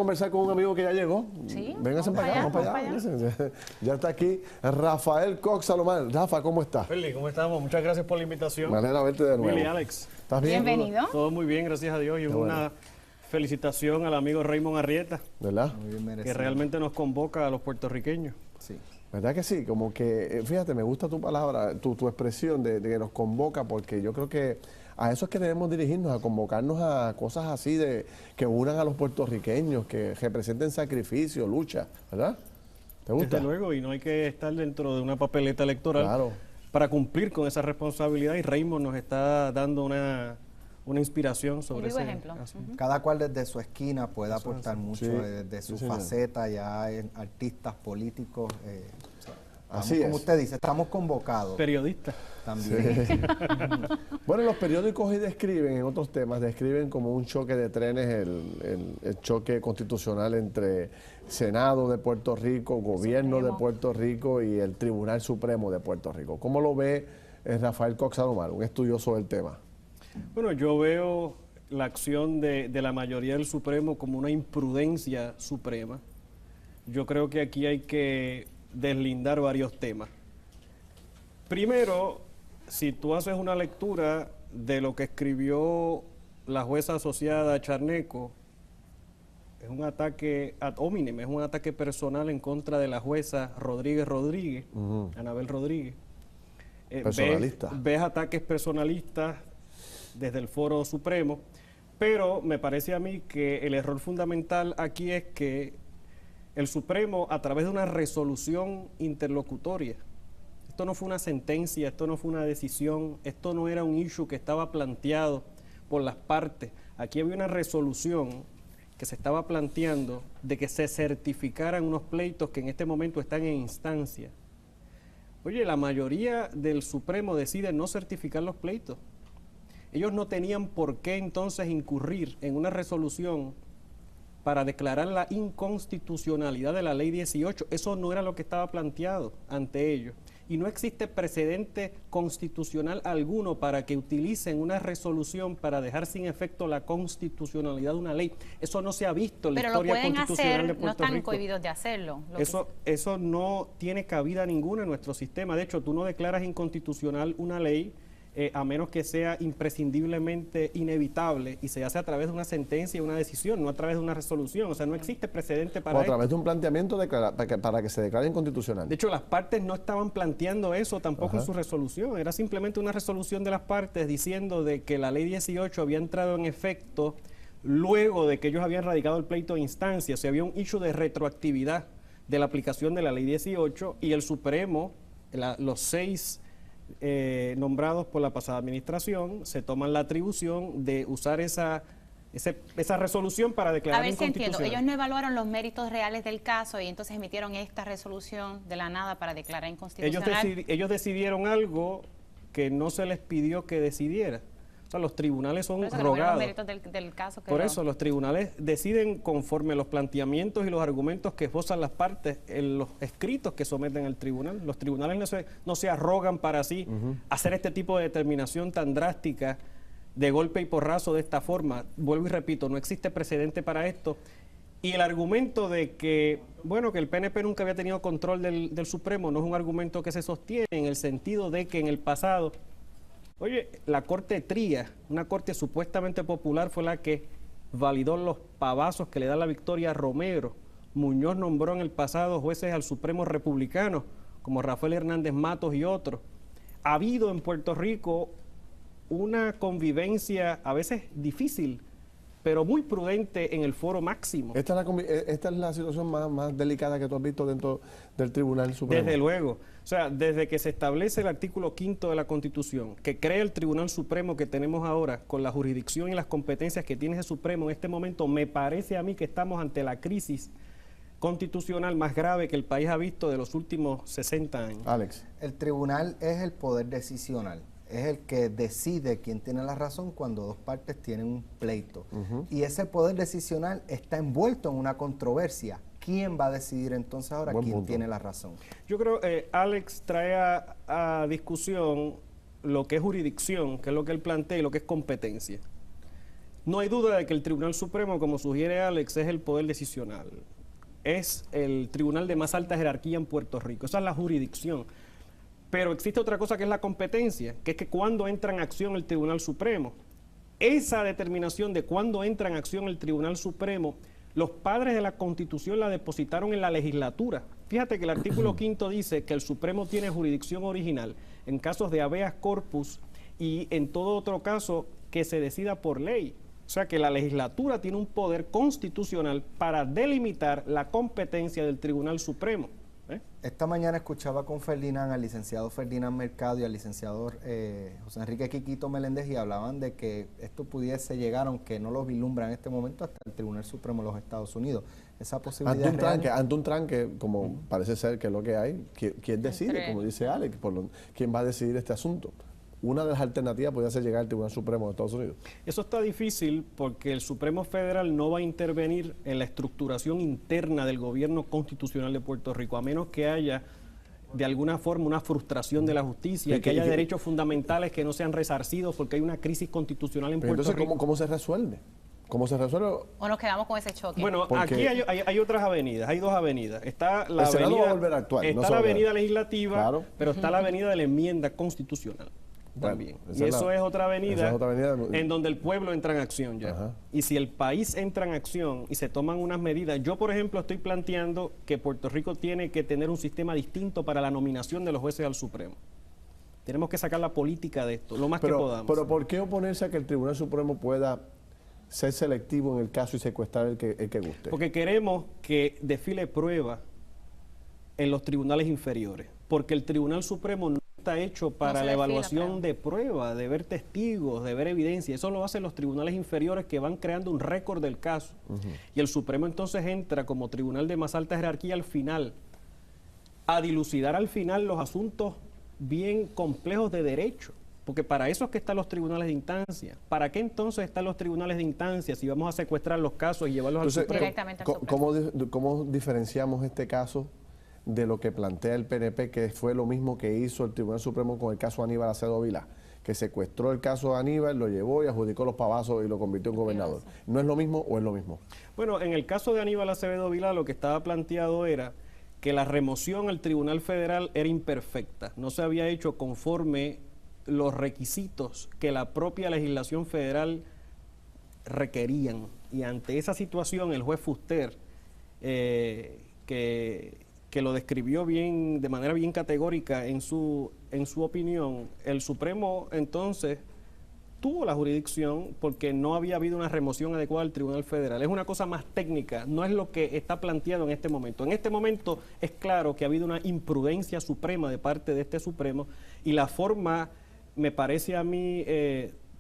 Conversar con un amigo que ya llegó. Sí, Vénganse para acá, vamos para allá. Ya está aquí Rafael Cox Salomán. Rafa, ¿cómo estás? Feli, ¿cómo estamos? Muchas gracias por la invitación. Me alegra verte de nuevo. Willy, Alex. ¿Estás bien? Bienvenido. Todo muy bien, gracias a Dios. Y una felicitación al amigo Raymond Arrieta, ¿Verdad? Muy bien merecido. que realmente nos convoca a los puertorriqueños. Sí. ¿Verdad que sí? Como que, fíjate, me gusta tu palabra, tu expresión de que nos convoca, porque yo creo que a eso es que debemos dirigirnos, a convocarnos a cosas así de que unan a los puertorriqueños, que representen sacrificio, lucha, ¿verdad? ¿Te gusta? Desde luego, y no hay que estar dentro de una papeleta electoral Claro. para cumplir con esa responsabilidad, y Raymond nos está dando una inspiración sobre vivo ese ejemplo. asunto. Cada cual desde su esquina puede Eso es aportar así. mucho Sí, desde su sí, señor. faceta, ya en artistas, políticos. Así Como es. usted dice, estamos convocados Periodista. también. Bueno, los periódicos hoy describen, en otros temas, describen como un choque de trenes el choque constitucional entre Senado de Puerto Rico, Gobierno de Supremo. Puerto Rico y el Tribunal Supremo de Puerto Rico. ¿Cómo lo ve Rafael Cox Salomán, un estudioso del tema? Bueno, yo veo la acción de la mayoría del Supremo como una imprudencia suprema. Yo creo que aquí hay que deslindar varios temas. Primero, si tú haces una lectura de lo que escribió la jueza asociada Charneco, es un ataque ad hominem, es un ataque personal en contra de la jueza Rodríguez, Anabel Rodríguez. Personalista. Ves ataques personalistas desde el Foro Supremo, pero me parece a mí que el error fundamental aquí es que el Supremo, a través de una resolución interlocutoria, esto no fue una sentencia, esto no fue una decisión, esto no era un issue que estaba planteado por las partes. Aquí había una resolución que se estaba planteando de que se certificaran unos pleitos que en este momento están en instancia. Oye, la mayoría del Supremo decide no certificar los pleitos. Ellos no tenían por qué entonces incurrir en una resolución para declarar la inconstitucionalidad de la Ley 18. Eso no era lo que estaba planteado ante ellos. Y no existe precedente constitucional alguno para que utilicen una resolución para dejar sin efecto la constitucionalidad de una ley. Eso no se ha visto en la Pero lo historia pueden constitucional de hacer, no Puerto están Rico. cohibidos de hacerlo. Eso no tiene cabida ninguna en nuestro sistema. De hecho, tú no declaras inconstitucional una ley a menos que sea imprescindiblemente inevitable y se hace a través de una sentencia y una decisión, no a través de una resolución. O sea, no existe precedente para O a esto. través de un planteamiento para que se declare inconstitucional. De hecho, las partes no estaban planteando eso tampoco Ajá. en su resolución. Era simplemente una resolución de las partes diciendo de que la Ley 18 había entrado en efecto luego de que ellos habían radicado el pleito de instancia. O sea, había un issue de retroactividad de la aplicación de la Ley 18 y el Supremo, los 6 nombrados por la pasada administración, se toman la atribución de usar esa resolución para declarar A ver si entiendo, inconstitucional. ellos no evaluaron los méritos reales del caso y entonces emitieron esta resolución de la nada para declarar inconstitucional. Ellos decidieron algo que no se les pidió que decidiera. O sea, los tribunales son Por eso que no vieron los rogados. méritos del caso. Por eso los tribunales deciden conforme los planteamientos y los argumentos que esbozan las partes en los escritos que someten al tribunal. Los tribunales no se arrogan para sí hacer este tipo de determinación tan drástica de golpe y porrazo de esta forma. Vuelvo y repito, no existe precedente para esto. Y el argumento de que, bueno, que el PNP nunca había tenido control del Supremo no es un argumento que se sostiene en el sentido de que en el pasado, oye, la Corte Tría, una corte supuestamente popular, fue la que validó los pavazos que le da la victoria a Romero. Muñoz nombró en el pasado jueces al Supremo republicano, como Rafael Hernández Matos y otros. Ha habido en Puerto Rico una convivencia a veces difícil, pero muy prudente en el foro máximo. Esta es la situación más delicada que tú has visto dentro del Tribunal Supremo. Desde luego. O sea, desde que se establece el artículo 5 de la Constitución, que crea el Tribunal Supremo que tenemos ahora, con la jurisdicción y las competencias que tiene ese Supremo en este momento, me parece a mí que estamos ante la crisis constitucional más grave que el país ha visto de los últimos 60 años. Alex. El tribunal es el poder decisional. Es el que decide quién tiene la razón cuando dos partes tienen un pleito. Y ese poder decisional está envuelto en una controversia. ¿Quién va a decidir entonces ahora Buen quién punto. tiene la razón? Yo creo Alex trae a discusión lo que es jurisdicción, que es lo que él plantea, y lo que es competencia. No hay duda de que el Tribunal Supremo, como sugiere Alex, es el poder decisional. Es el tribunal de más alta jerarquía en Puerto Rico. Esa es la jurisdicción. Pero existe otra cosa que es la competencia, que es que cuando entra en acción el Tribunal Supremo, esa determinación de cuándo entra en acción el Tribunal Supremo, los padres de la Constitución la depositaron en la legislatura. Fíjate que el artículo 5º dice que el Supremo tiene jurisdicción original en casos de habeas corpus y en todo otro caso que se decida por ley. O sea que la legislatura tiene un poder constitucional para delimitar la competencia del Tribunal Supremo. Esta mañana escuchaba con Ferdinand, al licenciado Ferdinand Mercado y al licenciado José Enrique Quiquito Meléndez, y hablaban de que esto pudiese llegar, aunque no lo vislumbra en este momento, hasta el Tribunal Supremo de los Estados Unidos. Esa posibilidad ante un tranque, como parece ser que es lo que hay, ¿quién decide? Como dice Alex, ¿quién va a decidir este asunto? Una de las alternativas podría ser llegar al Tribunal Supremo de Estados Unidos. Eso está difícil porque el Supremo Federal no va a intervenir en la estructuración interna del gobierno constitucional de Puerto Rico, a menos que haya de alguna forma una frustración de la justicia, que haya derechos fundamentales que no sean resarcidos porque hay una crisis constitucional en Puerto Rico. Entonces, ¿cómo se resuelve? ¿Cómo se resuelve? ¿O nos quedamos con ese choque? Bueno, aquí hay otras avenidas, hay dos avenidas. Está la el Senado avenida, va a volver a actuar, está no la avenida legislativa, claro, pero está la avenida de la enmienda constitucional. También. Bueno, y eso es otra avenida en donde el pueblo entra en acción ya. Ajá. Y si el país entra en acción y se toman unas medidas, yo por ejemplo estoy planteando que Puerto Rico tiene que tener un sistema distinto para la nominación de los jueces al Supremo. Tenemos que sacar la política de esto, lo más que podamos. Pero ¿por qué oponerse a que el Tribunal Supremo pueda ser selectivo en el caso y secuestrar el que guste? Porque queremos que desfile prueba en los tribunales inferiores, porque el Tribunal Supremo no está hecho para la evaluación de prueba, de ver testigos, de ver evidencia. Eso lo hacen los tribunales inferiores que van creando un récord del caso. Y el Supremo entonces entra como tribunal de más alta jerarquía al final, a dilucidar al final los asuntos bien complejos de derecho. Porque para eso es que están los tribunales de instancia. ¿Para qué entonces están los tribunales de instancia si vamos a secuestrar los casos y llevarlos al Supremo? Directamente al Supremo. ¿Cómo diferenciamos este caso de lo que plantea el PNP, que fue lo mismo que hizo el Tribunal Supremo con el caso Aníbal Acevedo Vilá, que secuestró el caso de Aníbal, lo llevó y adjudicó los pavazos y lo convirtió en gobernador? ¿No es lo mismo o es lo mismo? Bueno, en el caso de Aníbal Acevedo Vilá lo que estaba planteado era que la remoción al Tribunal Federal era imperfecta, no se había hecho conforme los requisitos que la propia legislación federal requerían. Y ante esa situación el juez Fuster, que lo describió bien, de manera bien categórica en su opinión, el Supremo entonces tuvo la jurisdicción porque no había habido una remoción adecuada al Tribunal Federal. Es una cosa más técnica, no es lo que está planteado en este momento. En este momento es claro que ha habido una imprudencia suprema de parte de este Supremo y la forma, me parece a mí,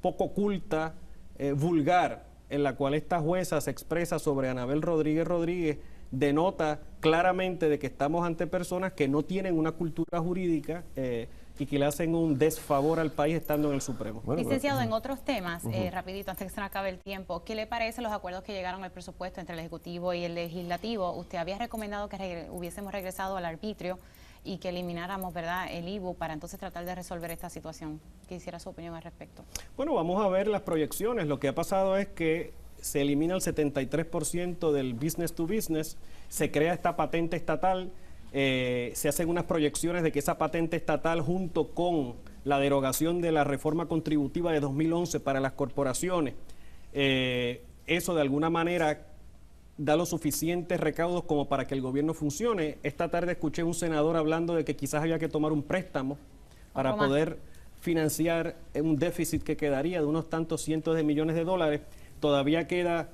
poco culta, vulgar, en la cual esta jueza se expresa sobre Anabel Rodríguez denota claramente de que estamos ante personas que no tienen una cultura jurídica y que le hacen un desfavor al país estando en el Supremo. Bueno, licenciado, en otros temas, rapidito, antes que se nos acabe el tiempo, ¿qué le parece los acuerdos que llegaron al presupuesto entre el Ejecutivo y el Legislativo? Usted había recomendado que hubiésemos regresado al arbitrio y que elimináramos, ¿verdad?, el IBU para entonces tratar de resolver esta situación. Quisiera su opinión al respecto. Bueno, vamos a ver las proyecciones. Lo que ha pasado es que se elimina el 73% del business to business, se crea esta patente estatal, se hacen unas proyecciones de que esa patente estatal junto con la derogación de la reforma contributiva de 2011 para las corporaciones, eso de alguna manera da los suficientes recaudos como para que el gobierno funcione. Esta tarde escuché a un senador hablando de que quizás había que tomar un préstamo para poder financiar un déficit que quedaría de unos tantos cientos de millones de dólares. Todavía queda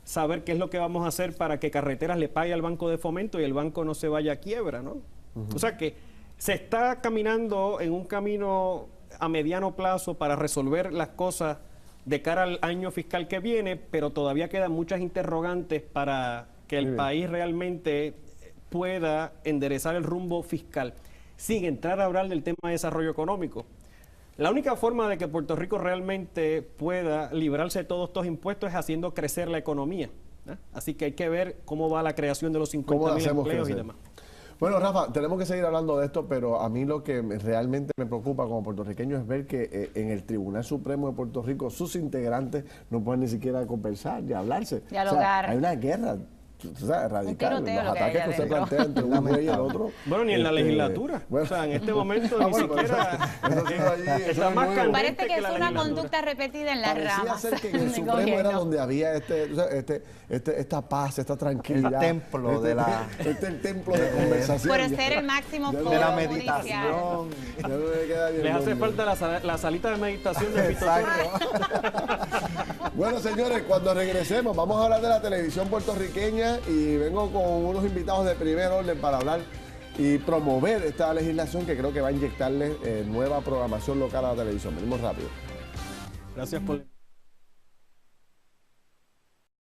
saber qué es lo que vamos a hacer para que Carreteras le pague al Banco de Fomento y el banco no se vaya a quiebra, ¿no? O sea que se está caminando en un camino a mediano plazo para resolver las cosas de cara al año fiscal que viene, pero todavía quedan muchas interrogantes para que el país realmente pueda enderezar el rumbo fiscal, sin entrar a hablar del tema de desarrollo económico. La única forma de que Puerto Rico realmente pueda librarse de todos estos impuestos es haciendo crecer la economía, ¿eh? Así que hay que ver cómo va la creación de los 50.000 empleos y demás. Bueno, Rafa, tenemos que seguir hablando de esto, pero a mí lo que realmente me preocupa como puertorriqueño es ver que en el Tribunal Supremo de Puerto Rico sus integrantes no pueden ni siquiera conversar y hablarse. Dialogar. O sea, hay una guerra. Tú sabes, radical, tiroteo los lo que hay ataques que allá se adentro. plantean entre un juez y el otro. Bueno, ni en la legislatura. bueno. O sea, en este momento Ah, ni bueno, pero siquiera eso ha sido allí, eso está es más nuevo. candente Parece que es la una legislatura. conducta repetida en las Parecía ramas ser que en el del Supremo era gobierno. donde había esta paz, esta tranquilidad. El templo de la- el templo de conversación. Por ser el máximo Ya foro De la judicial. meditación. Ya no me queda ni el Les hace nombre. falta la salita de meditación de Pito Torres. Exacto. Bueno, señores, cuando regresemos vamos a hablar de la televisión puertorriqueña y vengo con unos invitados de primer orden para hablar y promover esta legislación que creo que va a inyectarle nueva programación local a la televisión. Venimos rápido. Gracias por...